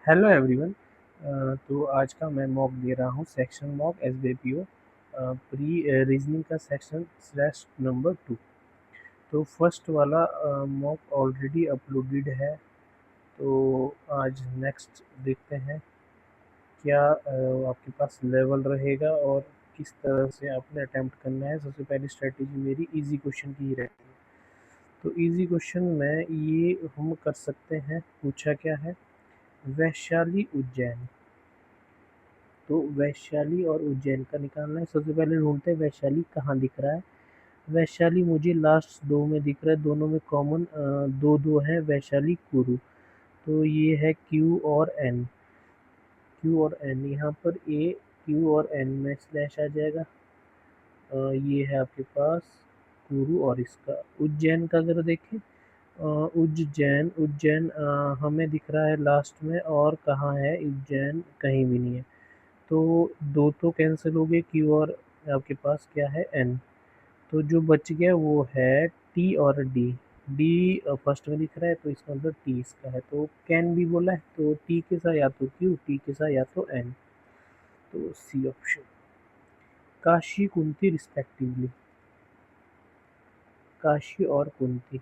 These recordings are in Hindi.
Hello everyone. तो आज का मैं मॉक दे रहा हूँ section mock S B P O pre reasoning का सेक्शन स्लैश नंबर 2। तो फर्स्ट वाला मॉक ऑलरेडी अपलोडेड है। तो आज नेक्स्ट देखते हैं क्या आपके पास लेवल रहेगा और किस तरह से आपने अटेम्प्ट करना है। सबसे पहली स्ट्रेटेजी मेरी इजी क्वेश्चन की ही रहती है। तो इजी क्वेश्चन में ये हम कर सकते हैं। पूछा क्या है, वैशाली उज्जैन। तो वैशाली और उज्जैन का निकालना है। सबसे पहले ढूंढते हैं वैशाली कहाँ दिख रहा है। वैशाली मुझे लास्ट दो में दिख रहा है, दोनों में कॉमन दो दो है, वैशाली कुरु। तो ये है क्यू और एन। क्यू और एन यहाँ पर ए क्यू और एन में स्लैश आ जाएगा। ये है आपके पास कुरु और इसका उज्जैन का अगर देखें, उज्जैन उज्जैन हमें दिख रहा है लास्ट में, और कहाँ है उज्जैन, कहीं भी नहीं है। तो दो तो कैंसिल हो गए, क्यू और आपके पास क्या है एन। तो जो बच गया वो है टी और डी। डी फर्स्ट में दिख रहा है तो इसका मतलब टी इसका है, तो कैन भी बोला है, तो टी के साथ या तो क्यू, टी के साथ या तो एन। तो C option. Kashi Kunti respectively. Kashi और कुंती।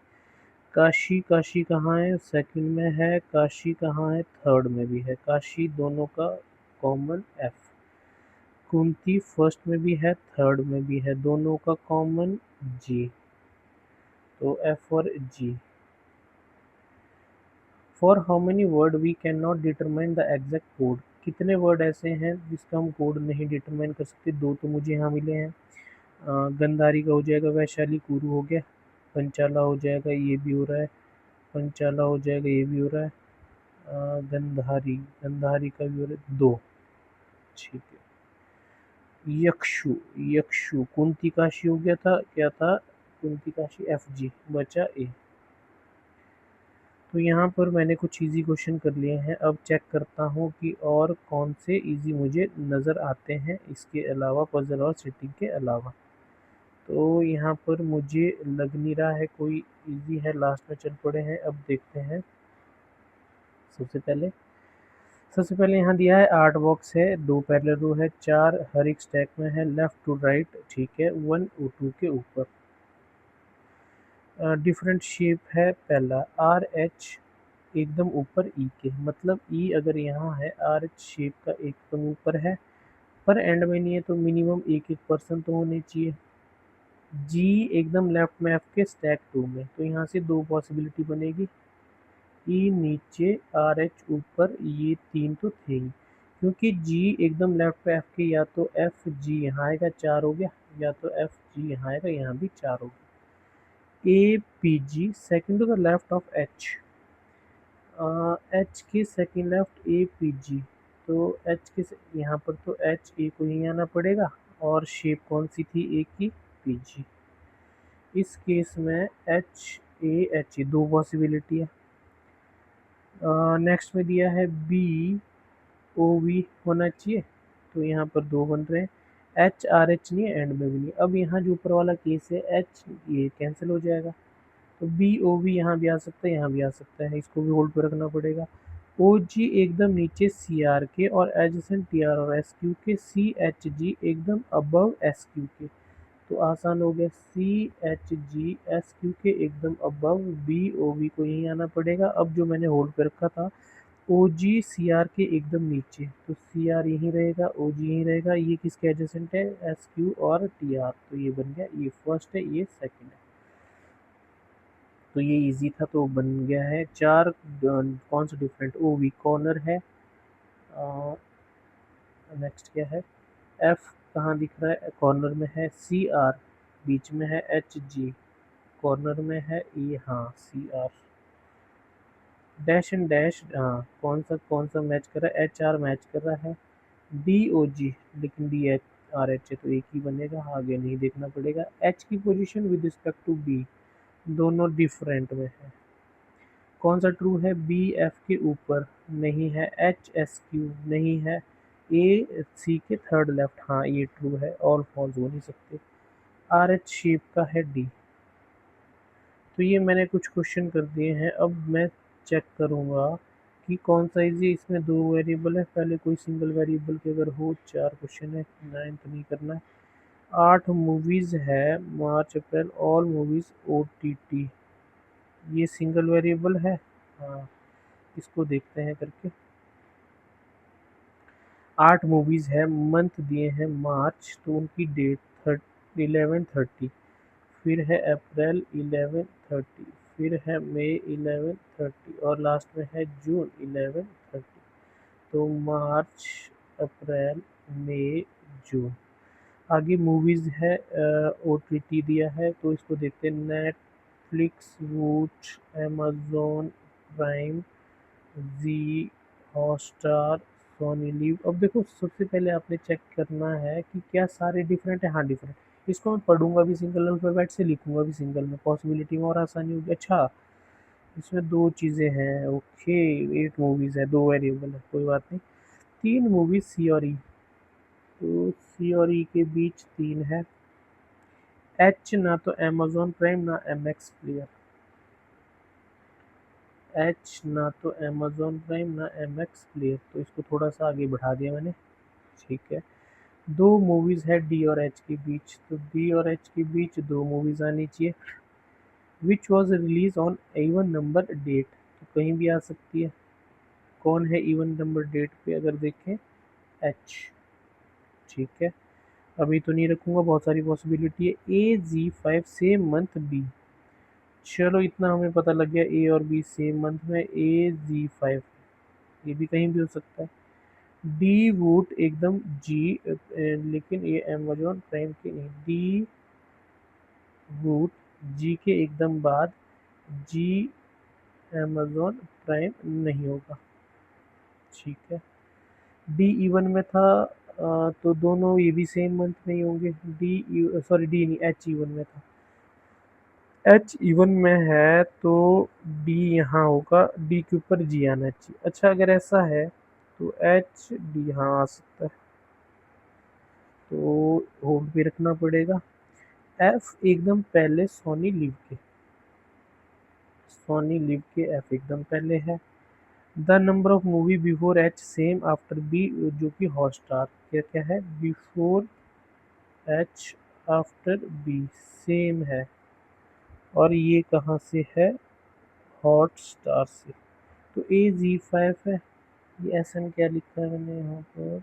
काशी काशी कहाँ है, सेकंड में है। काशी कहाँ है, थर्ड में भी है। काशी दोनों का कॉमन एफ। कुंती फर्स्ट में भी है, थर्ड में भी है, दोनों का कॉमन जी। तो एफ और G. For how many word we can not determine the exact code. कितने वर्ड ऐसे हैं जिसका हम कोड नहीं डिटरमाइन कर सकते। दो तो मुझे यहाँ मिले हैं। गंधारी का हो जाएगा, वैशाली कुरु हो गया, पंचाला हो जाएगा, ये भी हो रहा है, पंचाला हो जाएगा, ये भी हो रहा है। गंधारी गंधारी का भी हो रहा है, दो। ठीक है। यक्षु यक्षु कुंती काशी हो गया था, क्या था, कुंती काशी एफ जी, बचा ए। तो यहाँ पर मैंने कुछ इजी क्वेश्चन कर लिए हैं। अब चेक करता हूँ कि और कौन से इजी मुझे नज़र आते हैं इसके अलावा, पजल और सिटिंग के अलावा। तो यहाँ पर मुझे लग नहीं रहा है कोई इजी है, लास्ट में चल पड़े हैं। अब देखते हैं। सबसे पहले यहाँ दिया है आर्ट बॉक्स है, दो पैरेलल रो है, चार हर एक स्टैक में है, लेफ्ट टू राइट, ठीक है, वन ओ टू के ऊपर। डिफरेंट शेप है, पहला आर एच एकदम ऊपर ई के, मतलब ई अगर यहाँ है, आर एच शेप का एकदम ऊपर है, पर एंड में नहीं है, तो मिनिमम एक एक पर्सन तो होने चाहिए। जी एकदम लेफ्ट में एफ के स्टैक टू में, तो यहाँ से दो पॉसिबिलिटी बनेगी। ई नीचे आर एच ऊपर, ये तीन तो थे ही, क्योंकि जी एकदम लेफ्ट पे एफ के, या तो एफ जी यहाँ आएगा, चार हो गया, या तो एफ जी यहाँ आएगा, यहाँ भी चार हो गया। A P G second to the left of H, H के second left A P G. तो एच के यहाँ पर तो एच ए को ही आना पड़ेगा, और शेप कौन सी थी ए की, पी जी। इस केस में एच ए एच ई दो पॉसिबिलिटी है। नेक्स्ट में दिया है बी ओ वी होना चाहिए, तो यहाँ पर दो बन रहे हैं। एच आर एच नहीं है, एंड में भी नहीं। अब यहाँ जो ऊपर वाला केस है एच, ये कैंसिल हो जाएगा, तो बी ओ वी यहाँ भी आ सकता है, यहाँ भी आ सकता है, इसको भी होल्ड पे रखना पड़ेगा। ओ जी एकदम नीचे सी आर के और एडजेसेंट टी आर और एस क्यू के, सी एच जी एकदम अबव एस क्यू के, तो आसान हो गया, C H G S Q के एकदम अबव, बी ओ वी को यहीं आना पड़ेगा। अब जो मैंने होल्ड पे रखा था ओ जी सी आर के एकदम नीचे, तो सी आर यहीं रहेगा, ओ जी यहीं रहेगा, ये किसके एडजेसेंट है, एस क्यू और टी आर, तो ये बन गया, ये फर्स्ट है, ये सेकंड है। तो ये इजी था, तो बन गया है चार। कौन सा डिफरेंट, ओ वी कॉर्नर है। नेक्स्ट क्या है, एफ कहाँ दिख रहा है, कॉर्नर में है, सी आर बीच में है, एच जी कॉर्नर में है, ये हाँ C R. Dash and dash, हाँ कौन सा मैच कर रहा है, एच आर मैच कर रहा है, डी ओ जी, लेकिन डी एच आर एच है, तो एक ही बनेगा, आगे नहीं देखना पड़ेगा। एच की position with respect to B, दोनों डिफरेंट में है। कौन सा ट्रू है, बी एफ के ऊपर नहीं है, एच एस क्यू नहीं है, ए सी के थर्ड लेफ्ट, हाँ ये ट्रू है, ऑल फॉल्स हो नहीं सकते। आर एच शेप का है डी। तो ये मैंने कुछ क्वेश्चन कर दिए हैं। अब मैं चेक करूँगा कि कौन सा इजी, इसमें दो वेरिएबल है, पहले कोई सिंगल वेरिएबल के अगर हो, चार क्वेश्चन है, 9th नहीं करना है। 8 मूवीज है, मार्च अप्रैल, ऑल मूवीज OTT, ये सिंगल वेरिएबल है। हाँ, इसको देखते हैं करके। 8 मूवीज है, मंथ दिए हैं मार्च, तो उनकी डेट 11/30, फिर है अप्रैल 11/30, फिर है मई 11/30 और लास्ट में है जून 11/30। तो मार्च, अप्रैल, मई, जून। आगे मूवीज है, OTT दिया है, तो इसको देखते हैं। नेटफ्लिक्स, वूट, amazon प्राइम, जी, हॉटस्टार, सोनी लिव। अब देखो, सबसे पहले आपने चेक करना है कि क्या सारे डिफरेंट है। हाँ, डिफरेंट। इसको मैं पढ़ूंगा भी सिंगल अल्फाबेट से, लिखूंगा भी सिंगल में, पॉसिबिलिटी में और आसानी होगी। अच्छा, इसमें दो चीज़ें हैं। ओके, 8 मूवीज है, दो वेरिएबल है, कोई बात नहीं। 3 मूवीज सी और ई, तो सी और ई के बीच 3 है। एच ना तो amazon प्राइम ना MX प्लेयर, एच ना तो amazon प्राइम ना MX प्लेयर, तो इसको थोड़ा सा आगे बढ़ा दिया मैंने। ठीक है। दो मूवीज है डी और एच के बीच, तो डी और एच के बीच दो मूवीज आनी चाहिए। Which was release on even number date, तो कहीं भी आ सकती है। कौन है इवन नंबर डेट पे, अगर देखें, एच। ठीक है, अभी तो नहीं रखूंगा, बहुत सारी पॉसिबिलिटी है। AG5 सेम मंथ बी, चलो इतना हमें पता लग गया, ए और बी सेम मंथ में। AG5, ये भी कहीं भी हो सकता है। डी वूट एकदम जी, लेकिन ये अमेजोन प्राइम के नहीं। डी वूट जी के एकदम बाद, जी अमेजोन प्राइम नहीं होगा। ठीक है। डी इवन में था, तो दोनों ये भी सेम मंथ में ही होंगे। डी, सॉरी, डी नहीं, एच इवन में था। एच इवन में है तो डी यहाँ होगा, डी के ऊपर जी आना चाहिए। अच्छा, अगर ऐसा है तो एच डी यहाँ आ सकता है, तो होल्ड पे रखना पड़ेगा। एफ एकदम पहले सोनी लिव के, सोनी लिव के एफ एकदम पहले है। The number of movie before H same after B, जो कि हॉटस्टार। क्या क्या है, before H after B same है, और ये कहाँ से है, हॉटस्टार से। तो AG5 है। ये SN क्या लिखा है मैंने यहाँ पर,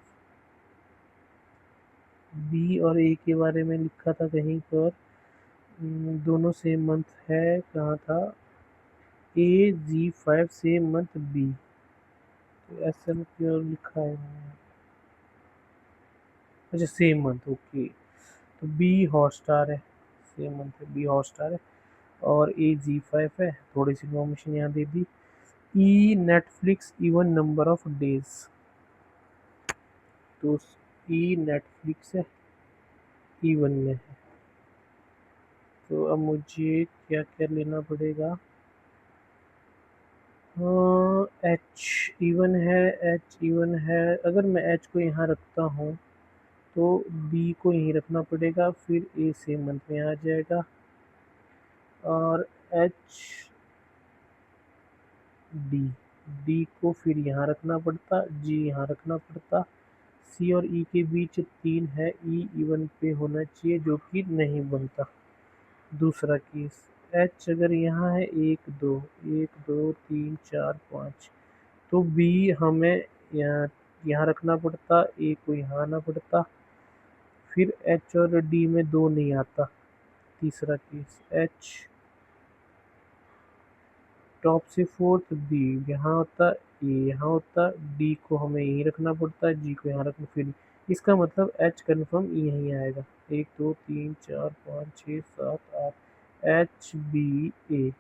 बी और ए के बारे में लिखा था कहीं पर। दोनों सेम मंथ है, कहाँ था, AG5 सेम मंथ बी, तो SN क्यों लिखा है मैंने? अच्छा, सेम मंथ, ओके। तो बी हॉटस्टार है, सेम मंथ है, बी हॉटस्टार है। और AG5 है, थोड़ी सी इन्फॉर्मेशन यहाँ दे दी। E Netflix even number of days, तो ई नेटफ्लिक्स है, इवन में है। तो अब मुझे क्या क्या लेना पड़ेगा, एच इवन है, एच इवन है। अगर मैं एच को यहाँ रखता हूँ तो बी को यहीं रखना पड़ेगा, फिर ए सेम मंथ में आ जाएगा। और एच डी, डी को फिर यहाँ रखना पड़ता, जी यहाँ रखना पड़ता। सी और ई के बीच 3 है, ई इवन पे होना चाहिए, जो कि नहीं बनता। दूसरा केस, एच अगर यहाँ है, 1 2, 1 2 3 4 5, तो बी हमें यहाँ यहाँ रखना पड़ता, ए को यहाँ आना पड़ता। फिर एच और डी में 2 नहीं आता। तीसरा केस, एच टॉप से फोर्थ, बी यहाँ होता, ए यहाँ होता, डी को हमें यहीं रखना पड़ता, जी को यहाँ रखना। फिर इसका मतलब एच कन्फर्म यहीं आएगा। 1 2 3 4 5 6 7 8, एच बी ए,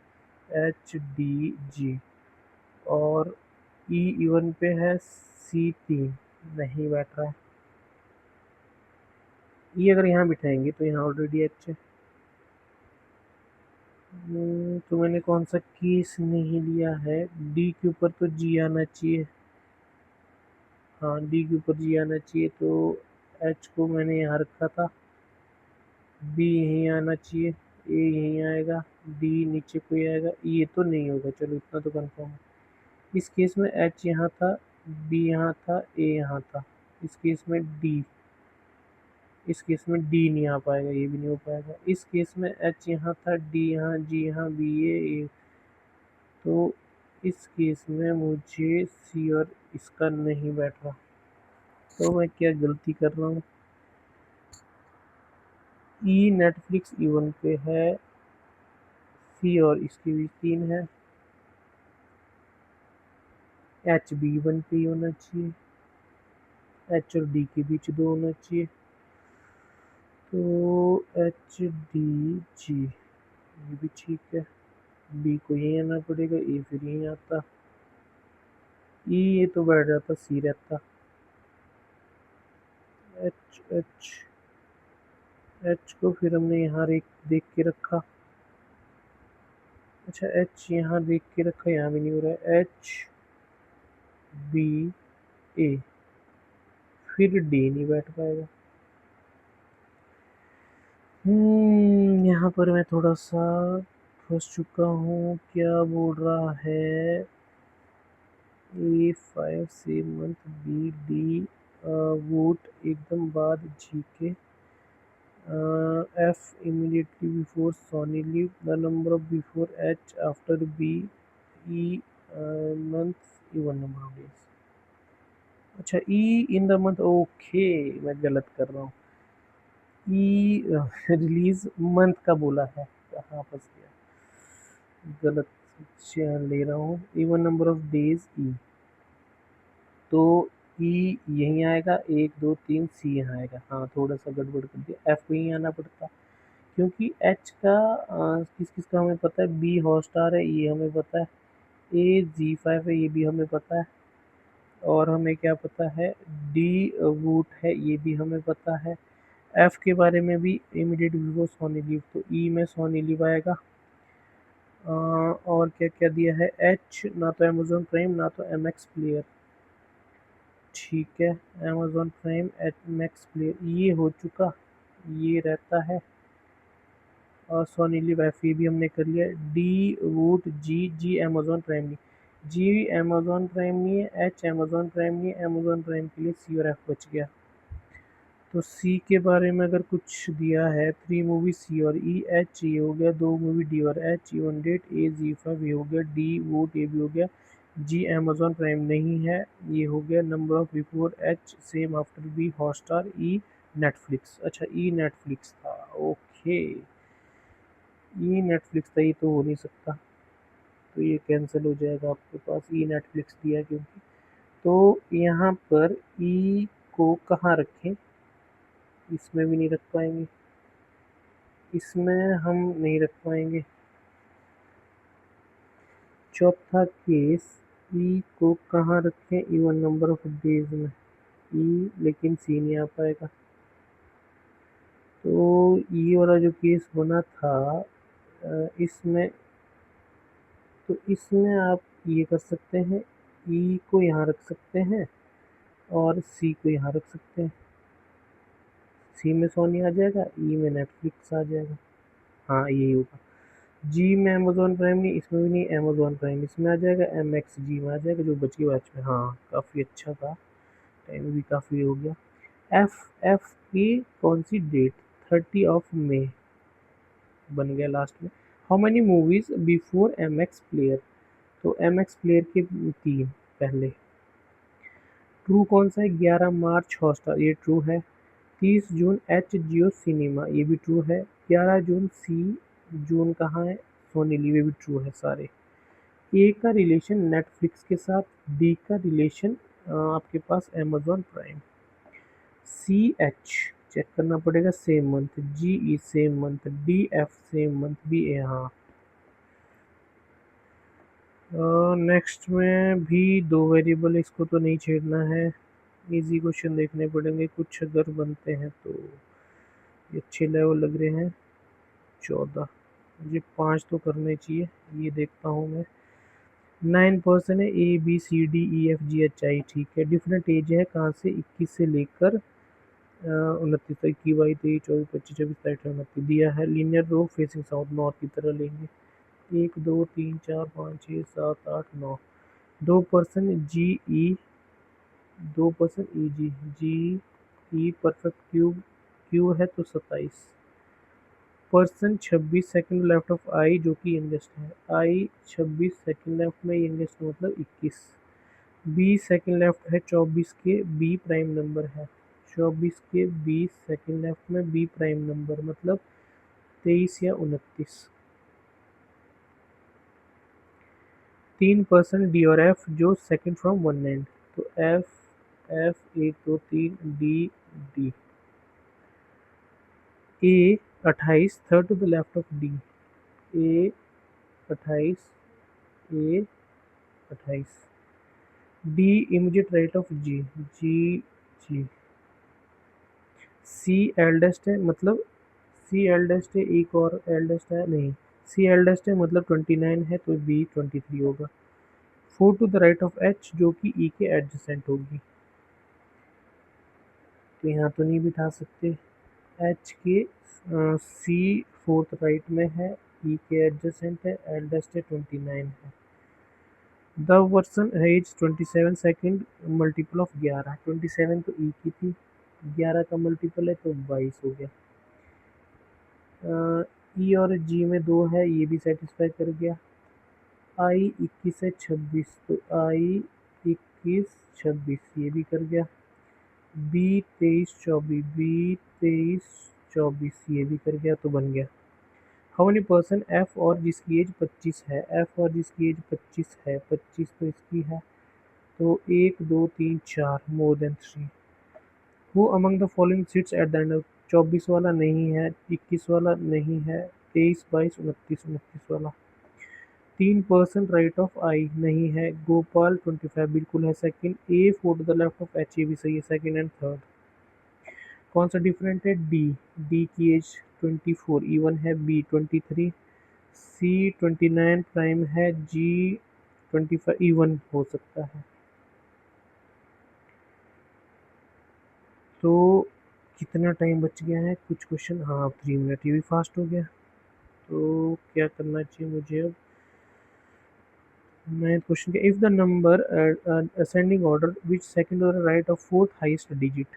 एच डी जी। और ई इवन पे है, सी 3 नहीं बैठ रहा है। ई अगर यहाँ बिठाएंगे तो यहाँ ऑलरेडी एच है। तो मैंने कौन सा केस नहीं लिया है, डी के ऊपर तो जी आना चाहिए। हाँ, डी के ऊपर जी आना चाहिए, तो एच को मैंने यहाँ रखा था, बी यहीं आना चाहिए, ए यहीं आएगा, डी नीचे कोई आएगा, ये तो नहीं होगा, चलो इतना तो कंफर्म है। इस केस में एच यहाँ था, बी यहाँ था, ए यहाँ था। इस केस में डी, इस केस में डी नहीं आ पाएगा, ये भी नहीं हो पाएगा। इस केस में एच यहाँ था, डी यहाँ, जी यहाँ, बी ए। तो इस केस में मुझे सी और इसका नहीं बैठ रहा, तो मैं क्या गलती कर रहा हूँ। ई नेटफ्लिक्स E1 पे है, सी और इसके बीच 3 है, एच B1 पे ही होना चाहिए, एच और डी के बीच 2 होना चाहिए। तो एच डी जी, ये भी ठीक है। बी को यहीं आना पड़ेगा, ए फिर यहीं आता, ई ये तो बैठ जाता, सी रहता। एच एच एच को फिर हमने यहाँ देख के रखा। अच्छा, एच यहाँ देख के रखा, यहाँ भी नहीं हो रहा है। एच बी ए, फिर डी नहीं बैठ पाएगा। यहाँ पर मैं थोड़ा सा फंस चुका हूँ। क्या बोल रहा है, A5 से मंथ, बी डी वोट एकदम बाद, जी के F immediately before Sony leave, the number of before H after B, E months, even number of days। अच्छा, E in the month, okay मैं गलत कर रहा हूँ। E रिलीज मंथ का बोला है, कहाँ फंस गया, गलत ले रहा हूँ। Even number of days E, तो E यहीं आएगा, 1 2 3, C यहाँ आएगा। हाँ, थोड़ा सा गड़बड़ कर दिया, F को यहीं आना पड़ता, क्योंकि एच का किस किस का हमें पता है। बी हॉटस्टार है, ये हमें पता है। ए जी5 है, ये भी हमें पता है। और हमें क्या पता है, डी वूट है, ये भी हमें पता है। एफ के बारे में भी इमीडिएट बिफोर सोनी लीव, तो ई में सोनी लीव आएगा। और क्या क्या दिया है, एच ना तो अमेजोन प्राइम ना तो एम एक्स प्लेयर, ठीक है। Amazon Prime, M X player ये हो चुका, ये रहता है। और सोनी लिव एफ भी हमने कर लिया। डी वूट, जी जी अमेजोन प्राइम नहीं, जी अमेजोन प्राइम नहीं है, एच अमेजोन प्राइम नहीं है, अमेजोन प्राइम के लिए सी और एफ बच गया। तो सी के बारे में अगर कुछ दिया है, 3 मूवी सी और ई, एच ये हो गया, 2 मूवी डी और एच, ई ऑन डेट, ए जी5 ये हो गया, डी वोट ये भी हो गया, जी अमेजोन प्राइम नहीं है, ये हो गया। Number of before H same after B Hotstar, E Netflix. अच्छा, ई नेटफ्लिक्स था, ओके, ये नेटफ्लिक्स था, ये तो हो नहीं सकता, तो ये कैंसिल हो जाएगा। आपके पास ई नेटफ्लिक्स दिया क्योंकि, तो यहाँ पर ई को कहाँ रखें, इसमें भी नहीं रख पाएंगे, इसमें हम नहीं रख पाएंगे। चौथा केस, ई को कहाँ रखें, इवन नंबर ऑफ डेज में, ई लेकिन सी नहीं आ पाएगा। तो ये वाला जो केस बना था, इसमें, तो इसमें आप ये कर सकते हैं, ई को यहाँ रख सकते हैं और सी को यहाँ रख सकते हैं। सी में सोनी आ जाएगा, ई में नेटफ्लिक्स आ जाएगा। हाँ, यही होगा। जी में अमेजोन प्राइम नहीं, इसमें भी नहीं, अमेजोन प्राइम इसमें आ जाएगा, एम एक्स जी में आ जाएगा, जो बची बैच में। हाँ, काफ़ी अच्छा था, टाइम भी काफ़ी हो गया। एफ एफ की कौन सी डेट, 30 बन गया लास्ट में। How many movies before M X player, तो एम एक्स प्लेयर के 3 पहले। ट्रू कौन सा है, 11 मार्च हॉटस्टार, ये ट्रू है। 30 जून एच जियो सिनेमा, ये भी ट्रू है। 11 जून सी, जून कहाँ है, सोनी लिव, ये भी ट्रू है सारे। ए का रिलेशन नेटफ्लिक्स के साथ, डी का रिलेशन आपके पास Amazon Prime. C H check करना पड़ेगा, same month, G E same month, D F same month, B A. हाँ, नेक्स्ट में भी 2 वेरिएबल, इसको तो नहीं छेड़ना है। इजी क्वेश्चन देखने पड़ेंगे कुछ अगर बनते हैं तो। ये अच्छे लेवल लग रहे हैं। 14, मुझे 5 तो करने चाहिए, ये देखता हूँ मैं। 9% है, A B C D E F G H I, ठीक है। डिफरेंट एज है कहाँ से, 21 से लेकर 29 तक, 21 22 23 24 25 26 27 29 दिया है। Linear row facing south north की तरह लेंगे। 1 2 3 4 5 6 7 8 9, 2% जी ई, 2% ई जी, जी ई परफेक्ट क्यूब, क्यू है तो 27 परसेंट 26 सेकंड लेफ्ट ऑफ आई जो कि यंगेस्ट है, आई 26 सेकंड लेफ्ट में, यंगेस्ट मतलब 21, बी सेकंड लेफ्ट है 24 के, बी प्राइम नंबर है, 24 के 20 सेकंड लेफ्ट में, बी प्राइम नंबर मतलब 23 या 29। 3% डी और एफ जो सेकंड फ्रॉम वन एंड, तो F, F 1 2 3, D, D, A 28 third to the left of D, A 28, A 28, D immediate right of G, G, G, C eldest है मतलब, सी एल्डेस्ट है, एक और एल्डेस्ट है नहीं, सी एल्डेस्ट है मतलब 29 है तो बी 23 होगा। 4 to the right of H जो कि ई के एडजेसेंट होगी, तो यहाँ तो नहीं बिठा सकते, एच के सी फोर्थ राइट में है, ई के एडजेसेंट है, एल्डेस्ट है 29 है। The person age 27 second multiple of 11, 27 तो ई की थी, 11 का मल्टीपल है तो 22 हो गया। ई और जी में 2 है, ये भी सेटिस्फाई कर गया। आई 21 है 26 तो आई 21 26 ये भी कर गया। बी 23 24, बी 23 24 ये भी कर गया तो बन गया। हाउ मेनी पर्सन एफ और जिसकी एज 25 है, एफ और जिसकी एज 25 है, 25 तो इसकी है तो 1 2 3 4 more than 3। Who among the following seats at the end of, 24 वाला नहीं है, 21 वाला नहीं है, 23 22 29 29 वाला। 3% राइट ऑफ आई नहीं है, गोपाल 25 बिल्कुल है second, A 4 to the left of H, ये भी सही है सेकंड एंड थर्ड। कौन सा डिफरेंट है, डी, डी की एज 24 इवन है, बी 23, सी 29 प्राइम है, जी 25 इवन हो सकता है। तो कितना टाइम बच गया है, कुछ क्वेश्चन, हाँ 3 मिनट, ये भी फास्ट हो गया। तो क्या करना चाहिए मुझे अब, मैं क्वेश्चन के, if the number ascending order which second और right of fourth highest digit,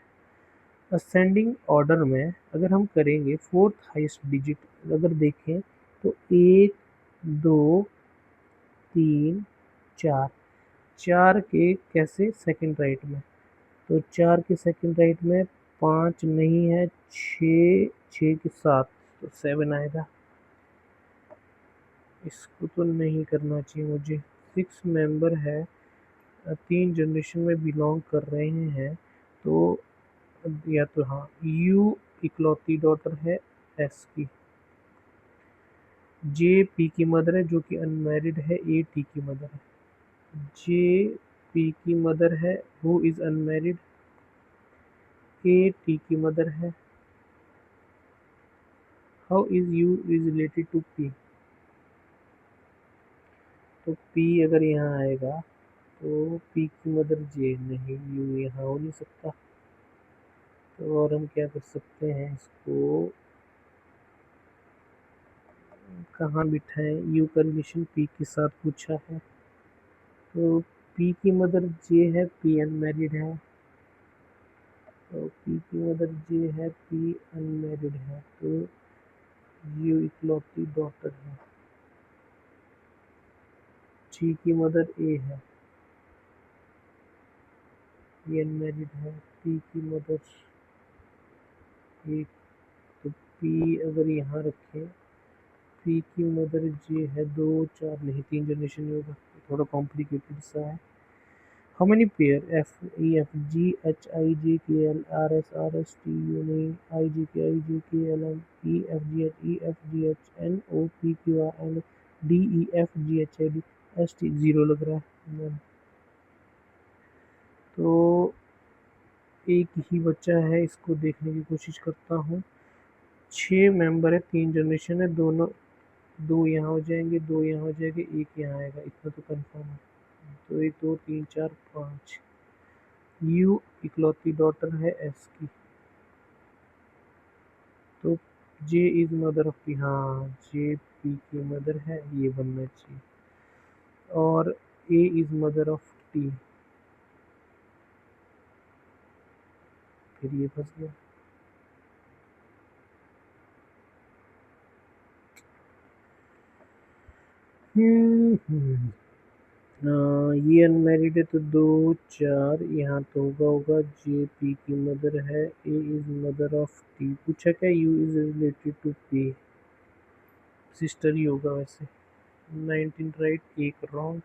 ascending order में अगर हम करेंगे फोर्थ हाईएस्ट डिजिट अगर देखें तो 1 2 3 4, 4 के कैसे सेकंड राइट में, तो 4 के सेकंड राइट में 5 नहीं है, 6, 6 के 7 तो 7 आएगा। इसको तो नहीं करना चाहिए मुझे, 6 मेंबर है, 3 जनरेशन में बिलोंग कर रहे हैं, तो या तो हाँ, यू इकलौती डॉटर है एस की, जे पी की मदर है जो कि अनमैरिड है, ए टी की मदर है, जे पी की मदर है who is unmarried, A T की मदर है। How is U is related to P, तो पी अगर यहाँ आएगा तो पी की मदर जे, नहीं यू यहाँ हो नहीं सकता, तो और हम क्या कर सकते हैं इसको, कहाँ बिठाएं, यू का रिलेशन पी के साथ पूछा है, तो पी की मदर जे है, पी अनमैरिड है, तो पी की मदर जे है, पी अनमैरिड है, तो यू इकलौती डॉटर है, जी की मदर ए है, पी अनमैरिड है, पी की मदर ए, तो पी अगर यहाँ रखें, पी की मदर जे है, 2 4 नहीं, 3 जनरेशन नहीं होगा, थोड़ा कॉम्प्लिकेटेड सा है। How many pair F E F G H I J K L R S T U नहीं, I J K L M E F G H N O P Q R N D E F G H I D S T, zero लग रहा है, तो एक ही बच्चा है, इसको देखने की कोशिश करता हूँ। 6 मेंबर है, 3 जनरेशन है, दोनों 2 यहाँ हो जाएंगे, 2 यहाँ हो जाएंगे, एक यहाँ आएगा, इतना तो कंफर्म है, तो 1 2 3 4 5, यू इकलौती डॉटर है एस की, तो जे इज मदर ऑफ पी, हाँ जे पी की मदर है, ये बनना चाहिए। और ए इज मदर ऑफ टी, फिर ये फंस गया। ये अनमेरिड है तो 2 4 यहाँ तो होगा जे पी की मदर है, A is mother of T. पूछा क्या U is related to P, sister ही होगा वैसे। 19 राइट, एक रॉन्ग।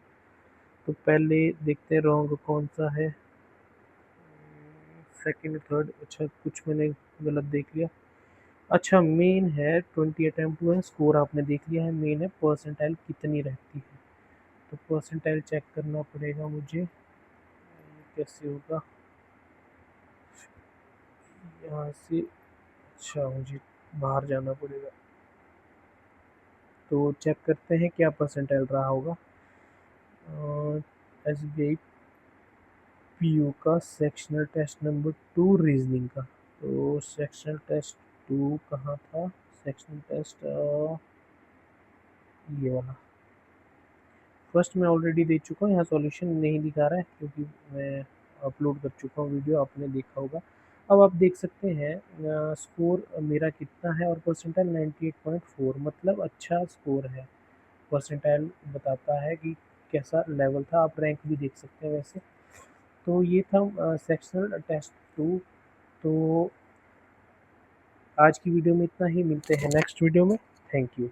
तो पहले देखते हैं रॉन्ग कौन सा है, सेकंड थर्ड। अच्छा कुछ मैंने गलत देख लिया। अच्छा मेन है 20 अटेम्प्ट हुए हैं, स्कोर आपने देख लिया है। मेन है परसेंटाइल कितनी रहती है, तो परसेंटाइल चेक करना पड़ेगा मुझे। कैसे होगा यहाँ से, अच्छा मुझे बाहर जाना पड़ेगा। तो चेक करते हैं क्या परसेंटाइल रहा होगा। S B I P U का सेक्शनल टेस्ट नंबर 2 रीजनिंग का। तो सेक्शनल टेस्ट 2 कहाँ था, सेक्शनल टेस्ट ये वाला। फर्स्ट मैं ऑलरेडी दे चुका हूँ, यहाँ सॉल्यूशन नहीं दिखा रहा है क्योंकि मैं अपलोड कर चुका हूँ वीडियो, आपने देखा होगा। अब आप देख सकते हैं स्कोर मेरा कितना है, और परसेंटाइल 98.4, मतलब अच्छा स्कोर है। परसेंटाइल बताता है कि कैसा लेवल था, आप रैंक भी देख सकते हैं वैसे। तो ये था सेक्शनल टेस्ट 2। तो आज की वीडियो में इतना ही, मिलते हैं नेक्स्ट वीडियो में। Thank you.